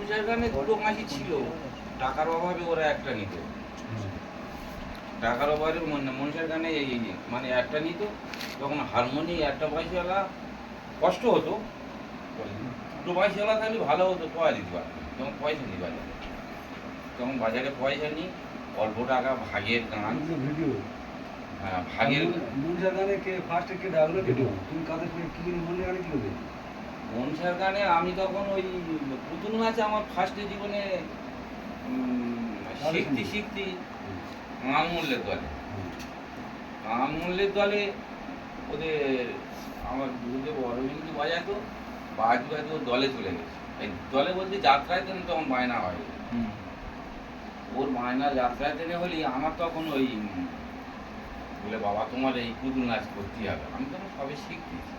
মনসার গানে দুটো মাসি ছিল, টাকার অভাবে ওরা একটা নিত। টাকার অভাবে মনসার গানে মানে একটা নিত, তখন হারমোনি একটা পয়সাওয়ালা কষ্ট হতো, দুটো পয়সাওয়ালা থাকলে ভালো হতো, পয়সা দিতে পারত, যখন পয়সা দিতে পারে তখন বাজারে পয়সা নিই, অল্প টাকা ভাগের গান। ভিডিও হ্যাঁ, ভাগের মনসার গানে কে ফার্স্টে কে ডাকলো ভিডিও, তুমি কাদের সঙ্গে কি মনসার গানে কি হবে? মনসার গানে আমি তখন ওই পুতুল নাচ আমার ফার্স্টে জীবনে শিখতে শিখতে মূল্যের দলে, মূল্যের দলে ওদের আমার গুরুদেব অরবিন্দ বাজাতো, বাজু দলে চলে গেছে। এই দলে বলতে যাত্রায় তেন তখন বায়না হয়, ওর বায়না যাত্রায় টেনে হলেই আমার তখন ওই বলে, বাবা তোমার এই পুতুল নাচ করতেই হবে। আমি তখন সবে শিখতেছি,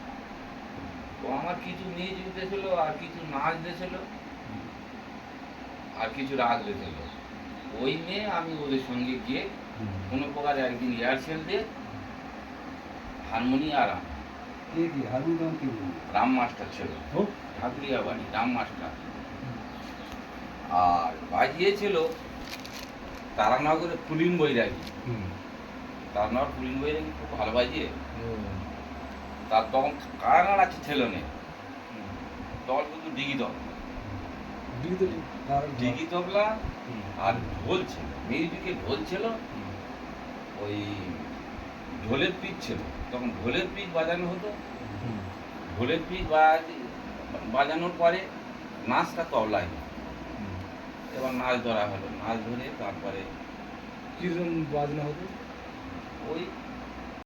তো আমার কিছু মিউজিক দিয়েছিল, আর কিছু নাচ দিয়েছিল, আর কিছু রাগ দিয়েছিল। ওই নিয়ে আমি ওদের সঙ্গে গিয়ে কোনো প্রকার একদিন এয়ারসেল দিয়ে হারমোনি আর রাম মাস্টার ছিল, ঠাকুরিয়া বাড়ি রাম মাস্টার, আর বাজিয়েছিল তারানগরে পুলিন বৈরাগী। তারানগর পুলিন বৈরাগী খুব ভালো বাজিয়ে, তার তখন কারাগার আছে ছিল না, তখন কিন্তু ডিগি তবলা আর ঢোল ছিল, মিউজিকে ঢোল ছিল, ওই ঢোলের পিচ ছিল, তখন ঢোলের পিচ বাজানো হতো। ঢোলের পিচ বাজানোর পরে নাচটা তবলায়, এবার নাচ ধরা হলো, নাচ ধরে তারপরে কিরকম বাজনা হতো? ওই